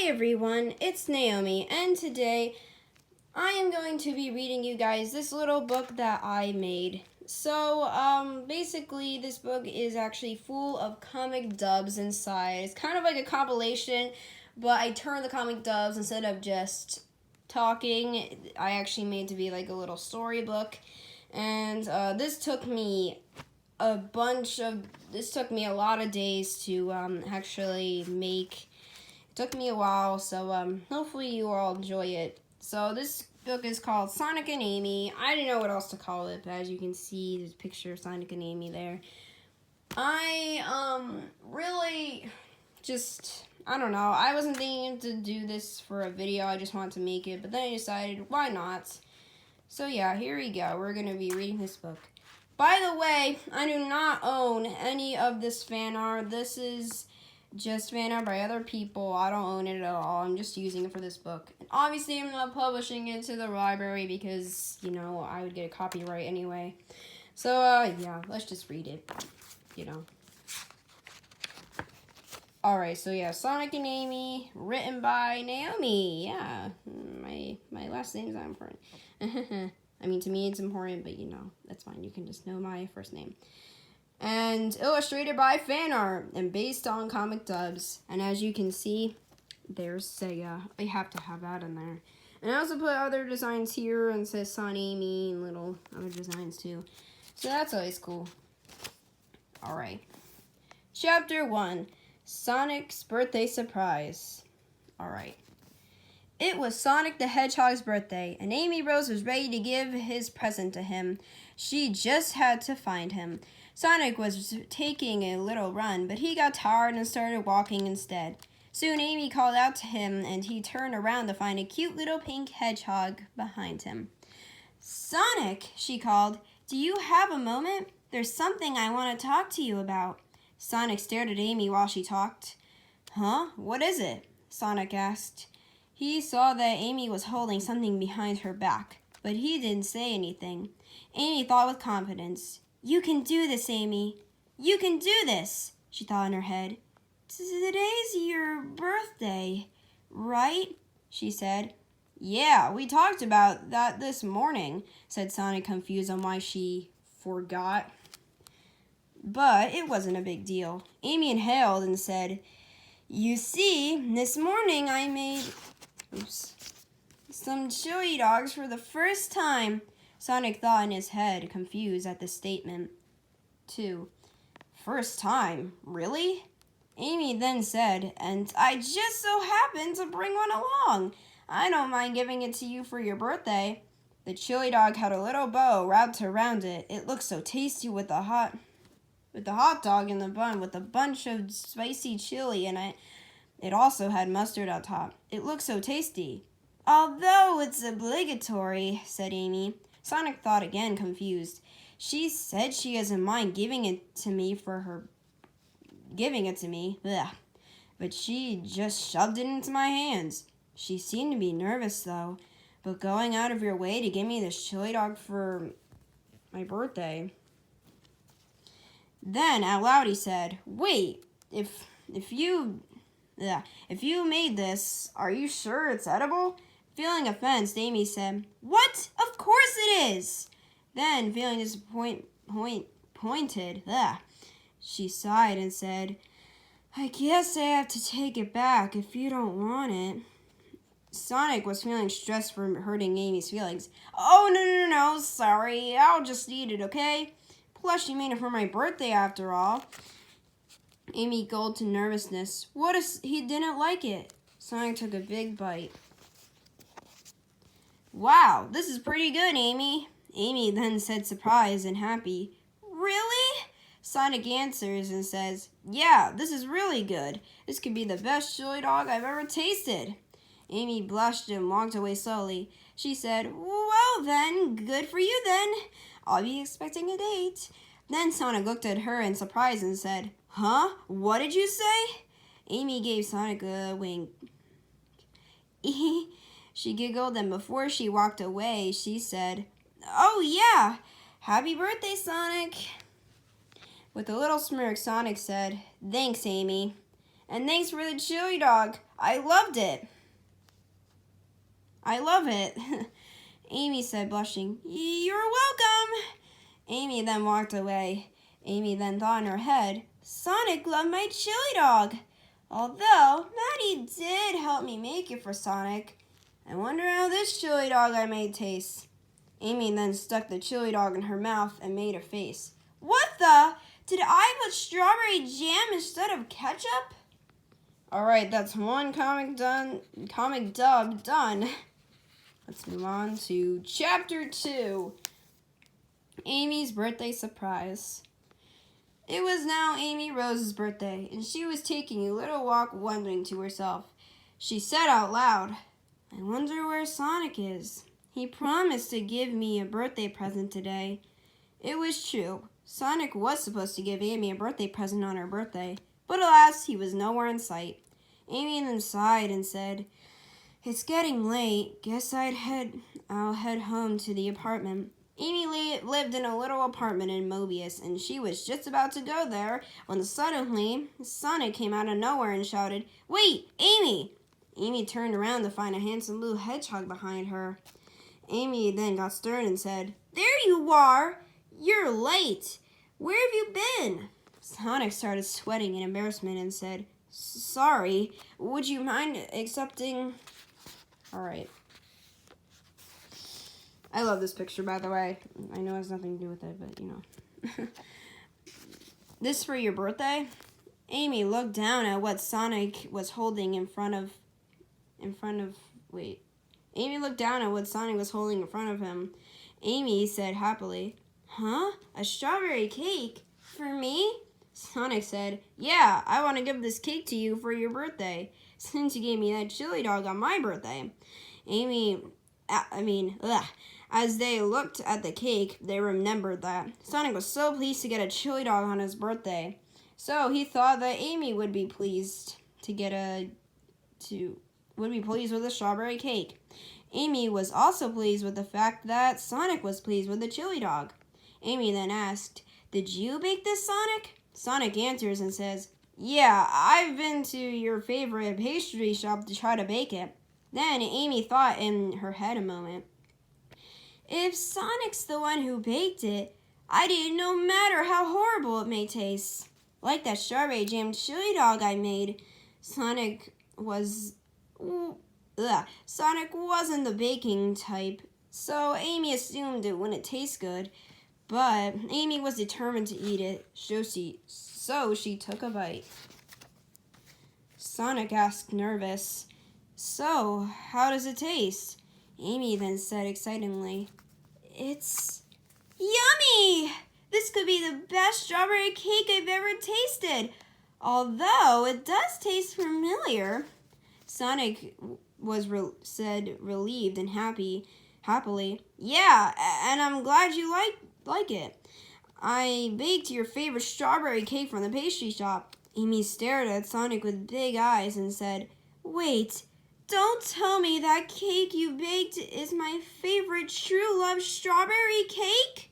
Hi everyone, it's Naomi, and today I am going to be reading you guys this little book that I made. So, basically this book is actually full of comic dubs inside. It's kind of like a compilation, but I turned the comic dubs instead of just talking. I actually made it to be like a little storybook, and this took me a lot of days to actually make. Took me a while, so hopefully you all enjoy it. So this book is called Sonic and Amy. I didn't know what else to call it, but as you can see, there's a picture of Sonic and Amy there. I really just, I don't know. I wasn't thinking to do this for a video. I just wanted to make it, but then I decided, why not? So yeah, here we go. We're going to be reading this book. By the way, I do not own any of this fan art. This is just fan art by other people. I don't own it at all. I'm just using it for this book. And obviously, I'm not publishing it to the library because, you know, I would get a copyright anyway. So, yeah, let's just read it, you know. Alright, so yeah, Sonic and Amy, written by Naomi. Yeah, my last name is not important. I mean, to me it's important, but you know, that's fine. You can just know my first name. And illustrated by fan art and based on comic dubs. And as you can see, there's Sega. I have to have that in there. And I also put other designs here and says Son Amy and little other designs too. So that's always cool. Alright. Chapter 1. Sonic's Birthday Surprise. Alright. It was Sonic the Hedgehog's birthday, and Amy Rose was ready to give his present to him. She just had to find him. Sonic was taking a little run, but he got tired and started walking instead. Soon Amy called out to him, and he turned around to find a cute little pink hedgehog behind him. "Sonic," she called, "do you have a moment? There's something I want to talk to you about." Sonic stared at Amy while she talked. "Huh? What is it?" Sonic asked. He saw that Amy was holding something behind her back, but he didn't say anything. Amy thought with confidence. "You can do this, Amy. You can do this," she thought in her head. "Today's your birthday, right?" she said. "Yeah, we talked about that this morning," said Sonic, confused on why she forgot. But it wasn't a big deal. Amy inhaled and said, "You see, this morning I made some chili dogs for the first time." Sonic thought in his head, confused at the statement. 2. "First time? Really?" Amy then said, "And I just so happened to bring one along. I don't mind giving it to you for your birthday." The chili dog had a little bow wrapped around it. It looked so tasty with the hot dog in the bun with a bunch of spicy chili in it. It also had mustard on top. It looked so tasty. "Although it's obligatory," said Amy. Sonic thought again, confused. She said she doesn't mind giving it to me. Ugh. But she just shoved it into my hands. She seemed to be nervous, though. "But going out of your way to give me this chili dog for my birthday." Then, out loud, he said, "Wait, if you made this, are you sure it's edible?" Feeling offended, Amy said, "What? Of course it is!" Then, feeling disappointed, she sighed and said, "I guess I have to take it back if you don't want it." Sonic was feeling stressed for hurting Amy's feelings. "Oh, no, sorry, I'll just eat it, okay? Plus, you made it for my birthday after all." Amy gulped in nervousness. What if he didn't like it? Sonic took a big bite. "Wow, this is pretty good, Amy." Amy then said, surprised and happy. "Really?" Sonic answers and says, "Yeah, this is really good. This could be the best chili dog I've ever tasted." Amy blushed and walked away slowly. She said, "Well then, good for you then. I'll be expecting a date." Then Sonic looked at her in surprise and said, "Huh? What did you say?" Amy gave Sonic a wink. She giggled, and before she walked away, she said, "Oh yeah, happy birthday, Sonic." With a little smirk, Sonic said, "Thanks, Amy. And thanks for the chili dog. I loved it. I love it. Amy said, blushing. You're welcome. Amy then walked away. Amy then thought in her head, Sonic loved my chili dog. Although Maddie did help me make it for Sonic. I wonder how this chili dog I made tastes. Amy then stuck the chili dog in her mouth and made a face. What the? Did I put strawberry jam instead of ketchup? Alright, that's one comic dub done. Let's move on to Chapter 2. Amy's Birthday Surprise. It was now Amy Rose's birthday, and she was taking a little walk wondering to herself. She said out loud, I wonder where Sonic is. He promised to give me a birthday present today. It was true. Sonic was supposed to give Amy a birthday present on her birthday, but alas, he was nowhere in sight. Amy then sighed and said, It's getting late. Guess I'll head home to the apartment. Amy lived in a little apartment in Mobius, and she was just about to go there when suddenly Sonic came out of nowhere and shouted, Wait, Amy! Amy turned around to find a handsome blue hedgehog behind her. Amy then got stern and said, There you are! You're late! Where have you been? Sonic started sweating in embarrassment and said, Sorry, would you mind accepting... Alright. I love this picture, by the way. I know it has nothing to do with it, but you know. This for your birthday? Amy looked down at what Sonic was holding in front of Amy looked down at what Sonic was holding in front of him. Amy said happily, Huh? A strawberry cake? For me? Sonic said, Yeah, I want to give this cake to you for your birthday, since you gave me that chili dog on my birthday. As they looked at the cake, they remembered that Sonic was so pleased to get a chili dog on his birthday. So he thought that Amy would be pleased with a strawberry cake. Amy was also pleased with the fact that Sonic was pleased with the chili dog. Amy then asked, Did you bake this, Sonic? Sonic answers and says, Yeah, I've been to your favorite pastry shop to try to bake it. Then Amy thought in her head a moment. If Sonic's the one who baked it, I'd eat it no matter how horrible it may taste. Like that strawberry jam chili dog I made. Sonic wasn't the baking type, so Amy assumed it wouldn't taste good. But Amy was determined to eat it, so she took a bite. Sonic asked, nervous, So, how does it taste? Amy then said excitedly, It's yummy! This could be the best strawberry cake I've ever tasted, although it does taste familiar. Sonic said relieved and happily, Yeah, and I'm glad you like it. I baked your favorite strawberry cake from the pastry shop. Amy stared at Sonic with big eyes and said, Wait, don't tell me that cake you baked is my favorite true love strawberry cake?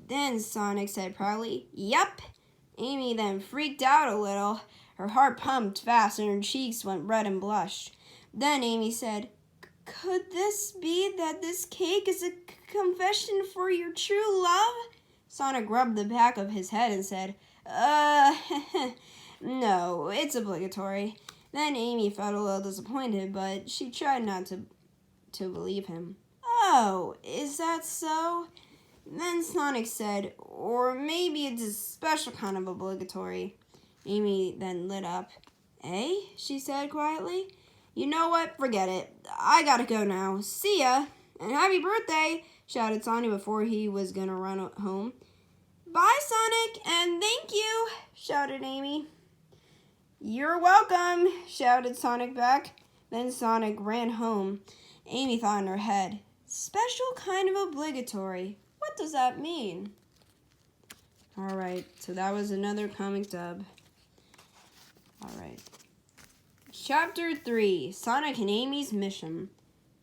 Then Sonic said proudly, Yup. Amy then freaked out a little. Her heart pumped fast and her cheeks went red and blushed. Then Amy said, Could this be that this cake is a confession for your true love? Sonic rubbed the back of his head and said, No, it's obligatory. Then Amy felt a little disappointed, but she tried not to believe him. Oh, is that so? Then Sonic said, Or maybe it's a special kind of obligatory. Amy then lit up. Eh? She said quietly. You know what? Forget it. I gotta go now. See ya! And happy birthday! Shouted Sonic before he was gonna run home. Bye, Sonic, and thank you! Shouted Amy. You're welcome! Shouted Sonic back. Then Sonic ran home. Amy thought in her head, Special kind of obligatory. What does that mean? Alright, so that was another comic dub. Alright. Chapter 3, Sonic and Amy's Mission.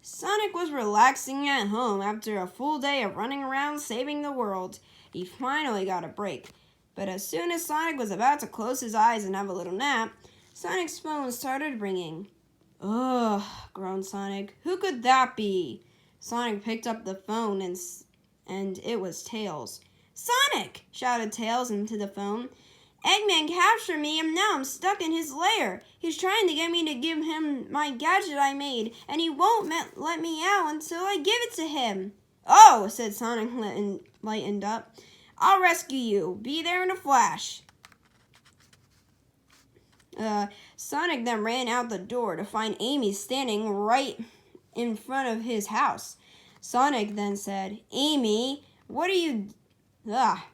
Sonic was relaxing at home after a full day of running around saving the world. He finally got a break. But as soon as Sonic was about to close his eyes and have a little nap, Sonic's phone started ringing. Ugh, groaned Sonic. Who could that be? Sonic picked up the phone and it was Tails. Sonic! Shouted Tails into the phone. Eggman captured me and now I'm stuck in his lair. He's trying to get me to give him my gadget I made, and he won't let me out until I give it to him. Oh, said Sonic, lightened up. I'll rescue you. Be there in a flash. Sonic then ran out the door to find Amy standing right in front of his house. Sonic then said, Amy, what are you...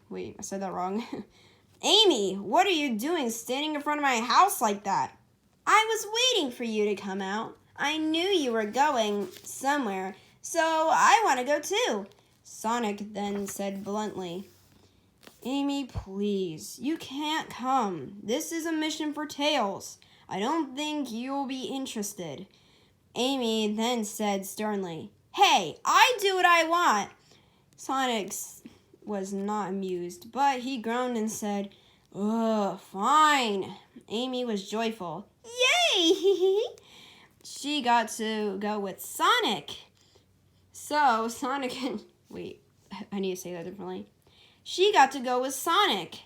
wait, I said that wrong. Amy, what are you doing standing in front of my house like that? I was waiting for you to come out. I knew you were going somewhere, so I want to go too. Sonic then said bluntly, Amy, please, you can't come. This is a mission for Tails. I don't think you'll be interested. Amy then said sternly, Hey, I do what I want. Sonic was not amused, but he groaned and said, Ugh, fine. Amy was joyful. Yay! She got to go with Sonic. So Sonic and... Wait, I need to say that differently. She got to go with Sonic.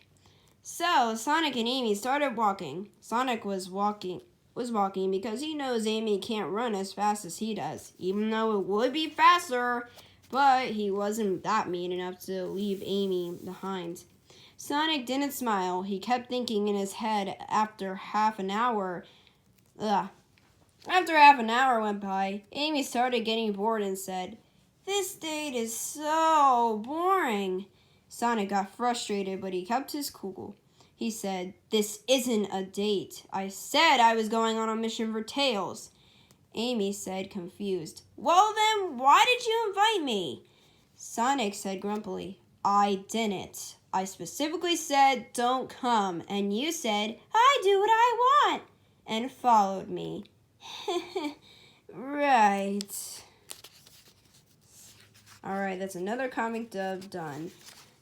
So Sonic and Amy started walking. Sonic was walking because he knows Amy can't run as fast as he does, even though it would be faster, but he wasn't that mean enough to leave Amy behind. Sonic didn't smile. He kept thinking in his head. After half an hour went by, Amy started getting bored and said, This date is so boring. Sonic got frustrated, but he kept his cool. He said, This isn't a date. I said I was going on a mission for Tails. Amy said, confused, Well then, why did you invite me? Sonic said grumpily, I didn't. I specifically said, don't come, and you said, I do what I want, and followed me. Right. Alright, that's another comic dub done.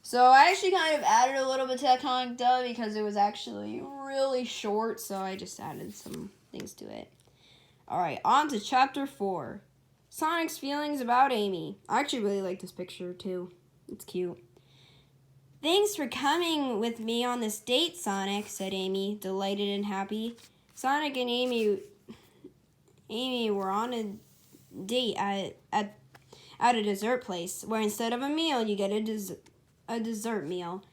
So I actually kind of added a little bit to that comic dub because it was actually really short, so I just added some things to it. Alright, on to chapter 4. Sonic's feelings about Amy. I actually really like this picture too. It's cute. Thanks for coming with me on this date, Sonic, said Amy, delighted and happy. Sonic and Amy were on a date at a dessert place, where instead of a meal, you get a dessert meal.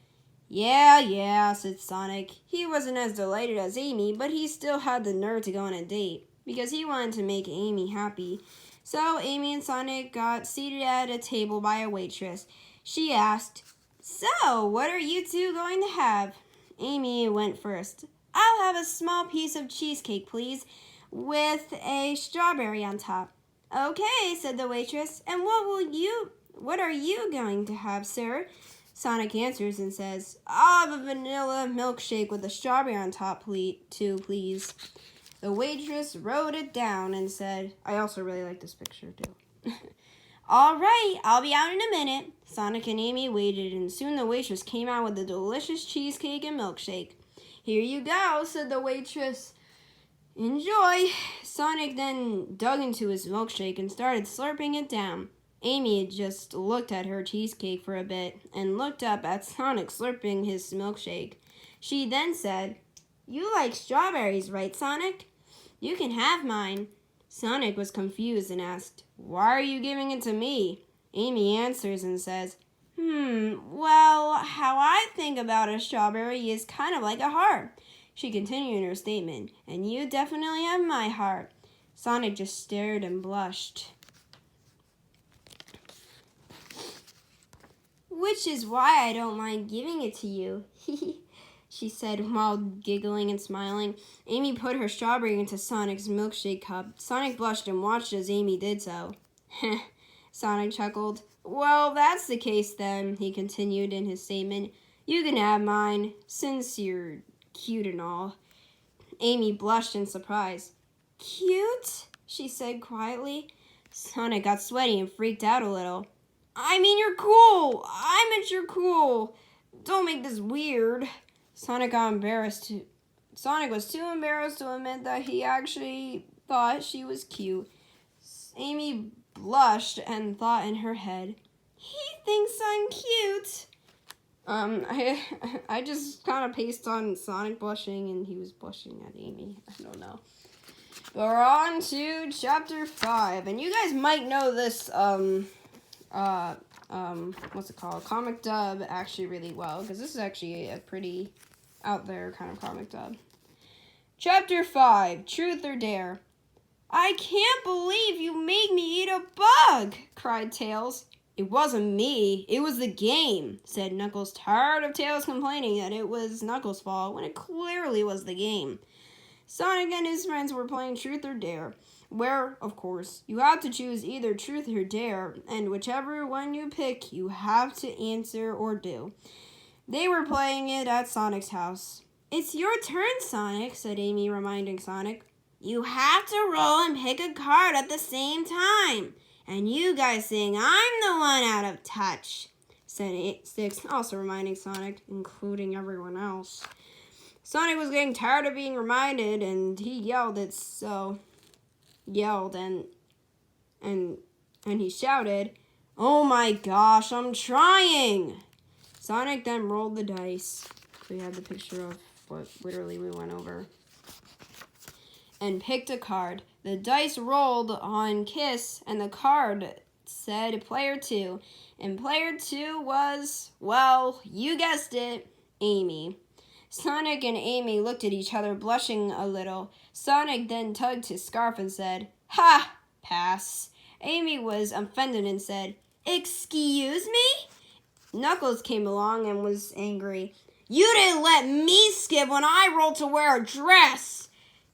Yeah, said Sonic. He wasn't as delighted as Amy, but he still had the nerve to go on a date, because he wanted to make Amy happy. So Amy and Sonic got seated at a table by a waitress. She asked, So, what are you two going to have? Amy went first. I'll have a small piece of cheesecake, please, with a strawberry on top. Okay, said the waitress. And what are you going to have, sir? Sonic answers and says, I'll have a vanilla milkshake with a strawberry on top, too, please. The waitress wrote it down and said, I also really like this picture, too. All right, I'll be out in a minute. Sonic and Amy waited, and soon the waitress came out with a delicious cheesecake and milkshake. Here you go, said the waitress. Enjoy. Sonic then dug into his milkshake and started slurping it down. Amy just looked at her cheesecake for a bit and looked up at Sonic slurping his milkshake. She then said, You like strawberries, right, Sonic? You can have mine. Sonic was confused and asked, Why are you giving it to me? Amy answers and says, Well, how I think about a strawberry is kind of like a heart. She continued her statement, and you definitely have my heart. Sonic just stared and blushed. Which is why I don't mind giving it to you, she said while giggling and smiling. Amy put her strawberry into Sonic's milkshake cup. Sonic blushed and watched as Amy did so. Sonic chuckled. Well, that's the case then, he continued in his statement. You can have mine, since you're cute and all. Amy blushed in surprise. Cute? She said quietly. Sonic got sweaty and freaked out a little. I mean, you're cool. I meant you're cool. Don't make this weird. Sonic was too embarrassed to admit that he actually thought she was cute. Amy blushed and thought in her head, he thinks I'm cute. I just kind of pasted on Sonic blushing, and he was blushing at Amy. I don't know. But we're on to chapter 5, and you guys might know this, what's it called? Comic dub actually really well, because this is actually a pretty out there kind of comic dub. Chapter 5, Truth or Dare. I can't believe you made me eat a bug, cried Tails. It wasn't me, it was the game, said Knuckles, tired of Tails complaining that it was Knuckles' fault when it clearly was the game. Sonic and his friends were playing Truth or Dare, where, of course, you have to choose either Truth or Dare, and whichever one you pick, you have to answer or do. They were playing it at Sonic's house. It's your turn, Sonic, said Amy, reminding Sonic. You have to roll and pick a card at the same time. And you guys think I'm the one out of touch, said Six, also reminding Sonic, including everyone else. Sonic was getting tired of being reminded, and he yelled and he shouted, "Oh my gosh, I'm trying!" Sonic then rolled the dice. We had the picture of what literally we went over. And picked a card. The dice rolled on Kiss, and the card said Player 2. And Player 2 was, well, you guessed it, Amy. Sonic and Amy looked at each other, blushing a little. Sonic then tugged his scarf and said, "Ha! Pass." Amy was offended and said, "Excuse me?" Knuckles came along and was angry. "You didn't let me skip when I rolled to wear a dress."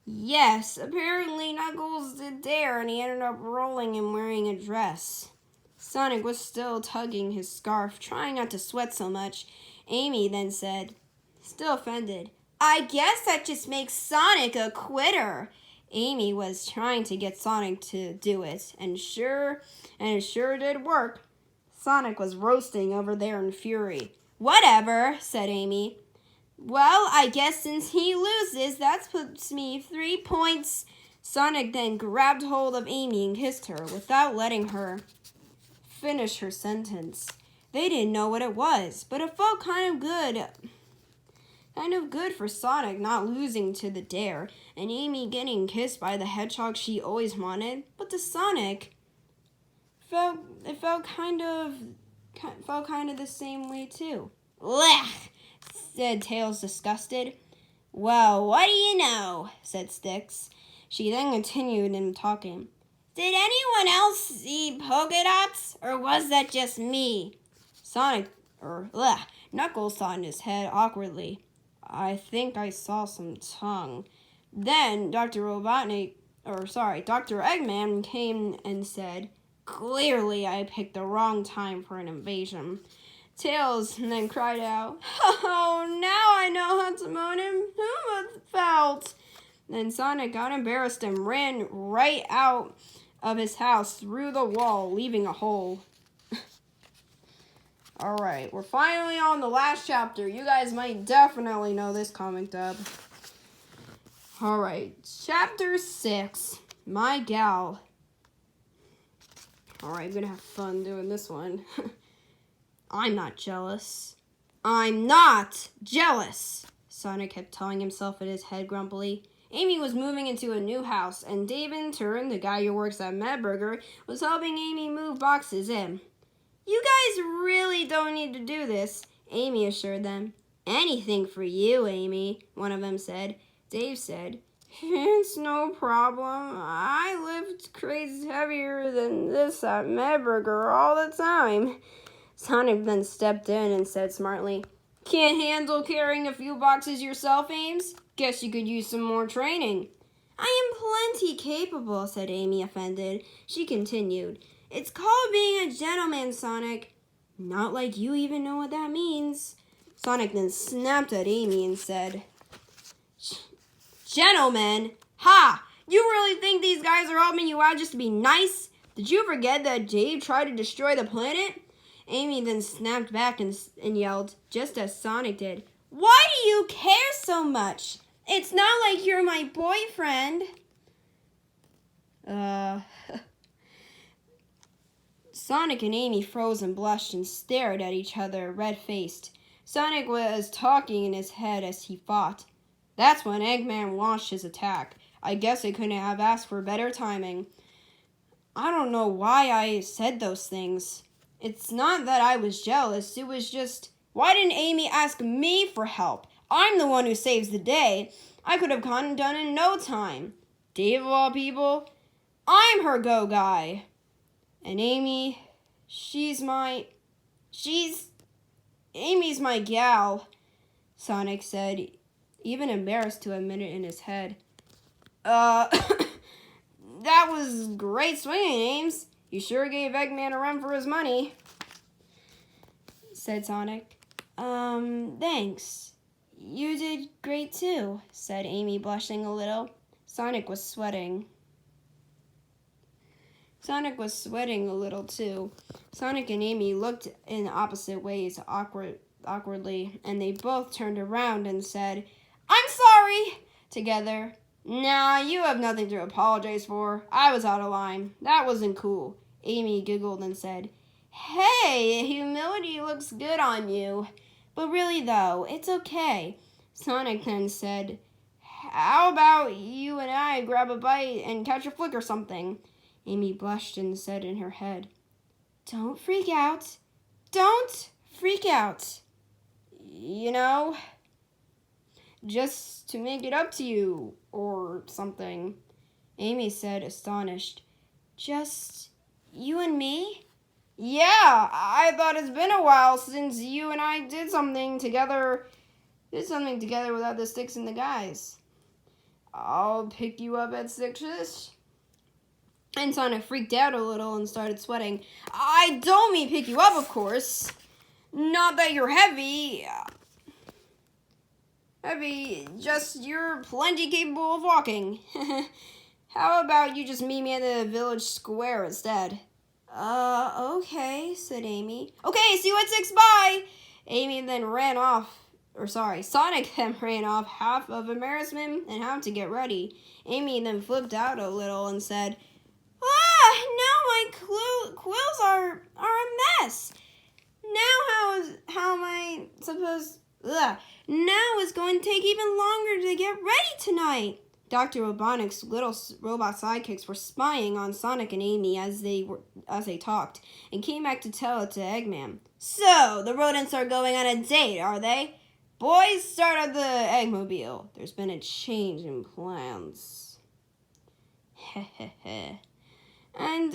Yes, apparently Knuckles did dare, and he ended up rolling and wearing a dress. Sonic was still tugging his scarf, trying not to sweat so much. Amy then said, still offended, "I guess that just makes Sonic a quitter." Amy was trying to get Sonic to do it, and it sure did work. Sonic was roasting over there in fury. "Whatever," said Amy. "Well, I guess since he loses, that puts me 3 points." Sonic then grabbed hold of Amy and kissed her without letting her finish her sentence. They didn't know what it was, but it felt kind of good for Sonic not losing to the dare, and Amy getting kissed by the hedgehog she always wanted. But to Sonic, it felt kind of the same way too. "Blech," said Tails, disgusted. "Well, what do you know?" said Sticks. She then continued in talking. "Did anyone else see polka dots, or was that just me?" Knuckles thought in his head awkwardly. "I think I saw some tongue." Then Dr. Eggman came and said, "Clearly I picked the wrong time for an invasion." Tails then cried out, "Oh, now I know how Timon Pumbaa felt." Then Sonic got embarrassed and ran right out of his house through the wall, leaving a hole. Alright, we're finally on the last chapter. You guys might definitely know this comic dub. Alright, chapter 6, My Gal. Alright, I'm gonna have fun doing this one. I'm not jealous. I'm not jealous, Sonic kept telling himself in his head grumpily. Amy was moving into a new house, and Dave in turn, the guy who works at Madburger, was helping Amy move boxes in. "You guys really don't need to do this," Amy assured them. "Anything for you, Amy," one of them said. Dave said, "It's no problem. I lift crates heavier than this at Madburger all the time." Sonic then stepped in and said smartly, "Can't handle carrying a few boxes yourself, Ames? Guess you could use some more training." "I am plenty capable," said Amy, offended. She continued, "It's called being a gentleman, Sonic." "Not like you even know what that means." Sonic then snapped at Amy and said, "Gentlemen? Ha! You really think these guys are helping you out just to be nice? Did you forget that Dave tried to destroy the planet?" Amy then snapped back and yelled, just as Sonic did, "Why do you care so much? It's not like you're my boyfriend." Sonic and Amy froze and blushed and stared at each other, red-faced. Sonic was talking in his head as he fought. That's when Eggman launched his attack. I guess I couldn't have asked for better timing. I don't know why I said those things. It's not that I was jealous, it was just, why didn't Amy ask me for help? I'm the one who saves the day. I could have gotten done in no time. Dave of all people, I'm her go guy. And Amy, Amy's my gal, Sonic said, even embarrassed to admit it in his head. That was great swinging, Ames. You sure gave Eggman a run for his money, said Sonic. Thanks. You did great too, said Amy, blushing a little. Sonic was sweating a little too. Sonic and Amy looked in opposite ways awkwardly, and they both turned around and said, I'm sorry, together. Nah, you have nothing to apologize for. I was out of line. That wasn't cool. Amy giggled and said, Hey, humility looks good on you. But really, though, it's okay. Sonic then said, How about you and I grab a bite and catch a flick or something? Amy blushed and said in her head, Don't freak out. Don't freak out. You know, just to make it up to you or something. Amy said, astonished, Just you and me? Yeah, I thought it's been a while since you and I did something together without the sticks and the guys. I'll pick you up at 6-ish. And Sonic freaked out a little and started sweating. I don't mean pick you up, of course. Not that you're heavy. Just you're plenty capable of walking. How about you just meet me at the village square instead? Okay, said Amy. Okay, see you at 6, bye! Sonic then ran off, half of embarrassment and half to get ready. Amy then flipped out a little and said, now my quills are a mess. How am I supposed... Now it's going to take even longer to get ready tonight. Dr. Robotnik's little robot sidekicks were spying on Sonic and Amy as they talked, and came back to tell it to Eggman. So, the rodents are going on a date, are they? Boys, start at the Eggmobile. There's been a change in plans. Heh. And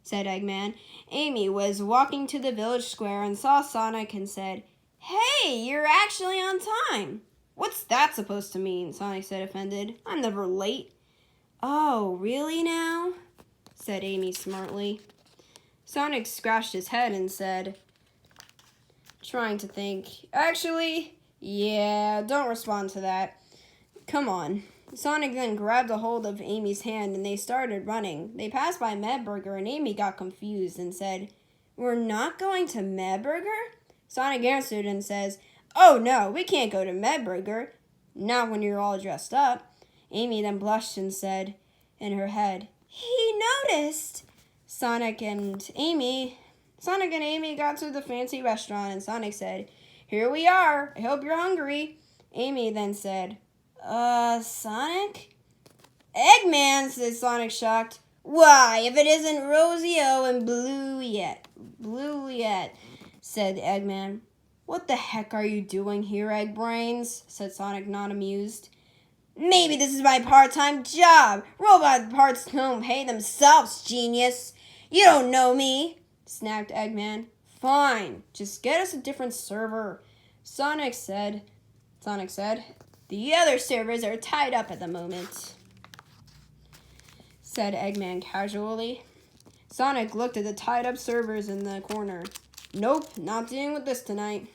said Eggman. Amy was walking to the village square and saw Sonic and said, Hey, you're actually on time. What's that supposed to mean? Sonic said, offended. I'm never late. Oh, really now? Said Amy smartly. Sonic scratched his head and said, trying to think, Actually, yeah, don't respond to that. Come on. Sonic then grabbed a hold of Amy's hand and they started running. They passed by Madburger and Amy got confused and said, We're not going to Madburger? Sonic answered and says, Oh no, we can't go to Madburger. Not when you're all dressed up. Amy then blushed and said in her head, He noticed. Sonic and Amy got to the fancy restaurant and Sonic said, Here we are. I hope you're hungry. Amy then said, Sonic? Eggman, said Sonic, shocked. Why, if it isn't Rosie-O and Blue yet, said Eggman. What the heck are you doing here, Egg Brains? Said Sonic, not amused. Maybe this is my part-time job. Robot parts don't pay themselves, genius. You don't know me, snapped Eggman. Fine, just get us a different server, Sonic said. The other servers are tied up at the moment, said Eggman casually. Sonic looked at the tied-up servers in the corner. Nope, not dealing with this tonight.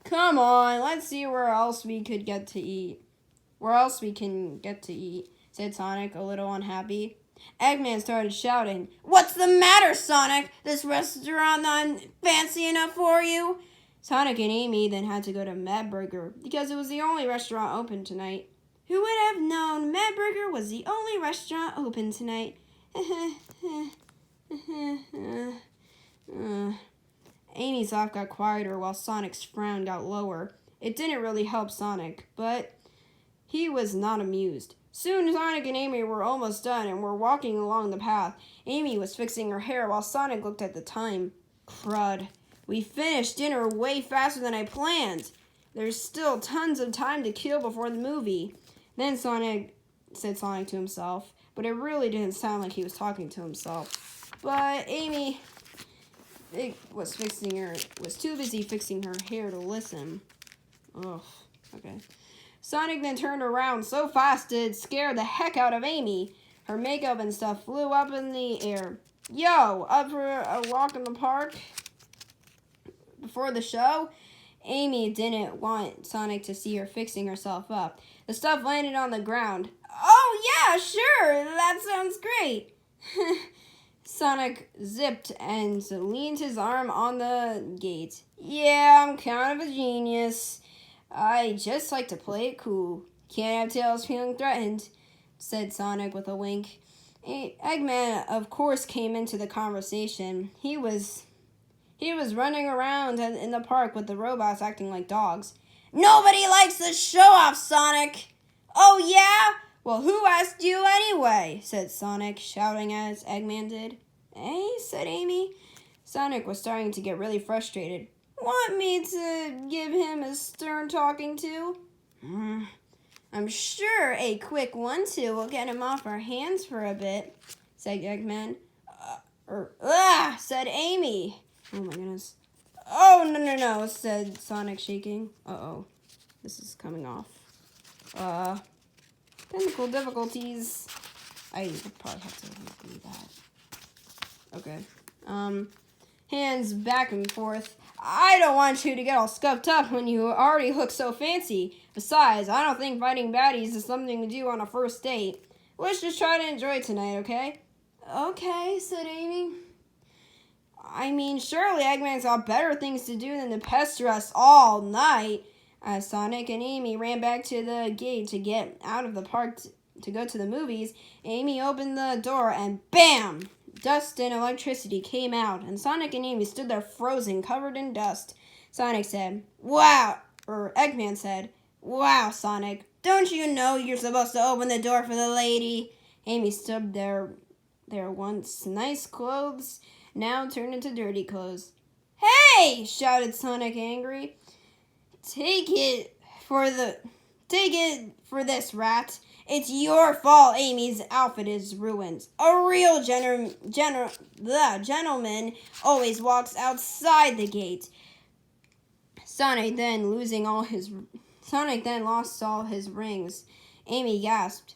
Come on, let's see where else we can get to eat, said Sonic, a little unhappy. Eggman started shouting, What's the matter, Sonic? This restaurant not fancy enough for you? Sonic and Amy then had to go to Madburger because it was the only restaurant open tonight. Who would have known Mad Burger was the only restaurant open tonight? Amy's laugh got quieter while Sonic's frown got lower. It didn't really help Sonic, but he was not amused. Soon Sonic and Amy were almost done and were walking along the path. Amy was fixing her hair while Sonic looked at the time. Crud. We finished dinner way faster than I planned. There's still tons of time to kill before the movie. Then Sonic said Sonic to himself, but it really didn't sound like he was talking to himself. But Amy was too busy fixing her hair to listen. Ugh, okay. Sonic then turned around so fast it scared the heck out of Amy. Her makeup and stuff flew up in the air. Yo, up for a walk in the park before the show? Amy didn't want Sonic to see her fixing herself up. The stuff landed on the ground. Oh, yeah, sure, that sounds great. Sonic zipped and leaned his arm on the gate. Yeah, I'm kind of a genius. I just like to play it cool. Can't have Tails feeling threatened, said Sonic with a wink. Eggman, of course, came into the conversation. He was running around in the park with the robots acting like dogs. Nobody likes to show off, Sonic! Oh, yeah? Well, who asked you anyway? Said Sonic, shouting as Eggman did. Eh? Said Amy. Sonic was starting to get really frustrated. Want me to give him a stern talking to? I'm sure a quick 1-2 will get him off our hands for a bit, said Eggman. Said Amy. Oh my goodness. Oh, no, said Sonic, shaking. Uh-oh. This is coming off. Technical difficulties. I would probably have to do that. Okay. Hands back and forth. I don't want you to get all scuffed up when you already look so fancy. Besides, I don't think fighting baddies is something to do on a first date. Let's just try to enjoy tonight, okay? Okay, said Amy. I mean, surely Eggman's got better things to do than to pester us all night. As Sonic and Amy ran back to the gate to get out of the park to go to the movies, Amy opened the door and BAM! Dust and electricity came out, and Sonic and Amy stood there frozen, covered in dust. Sonic said, wow, or Eggman said, wow, Sonic, don't you know you're supposed to open the door for the lady? Amy stood there once nice clothes now turned into dirty clothes. Hey! Shouted Sonic angry. Take it for this, rat. It's your fault Amy's outfit is ruined. A real gentleman always walks outside the gate. Sonic then lost all his rings. Amy gasped.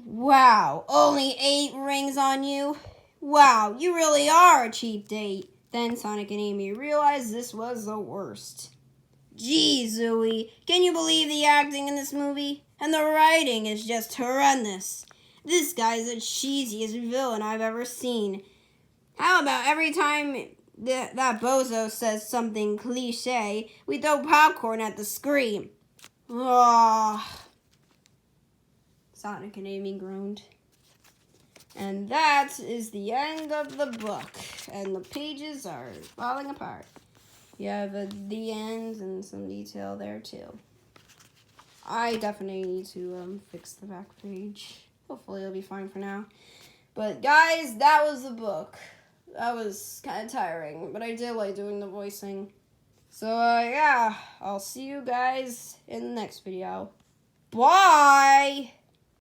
Wow, only 8 rings on you? Wow, you really are a cheap date. Then Sonic and Amy realized this was the worst. Gee, Zooey, can you believe the acting in this movie? And the writing is just horrendous. This guy's the cheesiest villain I've ever seen. How about every time that bozo says something cliche, we throw popcorn at the screen? Oh. Sonic and Amy groaned. And that is the end of the book. And the pages are falling apart. You have the ends and some detail there too. I definitely need to fix the back page. Hopefully it'll be fine for now. But guys, that was the book. That was kind of tiring, but I did like doing the voicing. So yeah, I'll see you guys in the next video. Bye!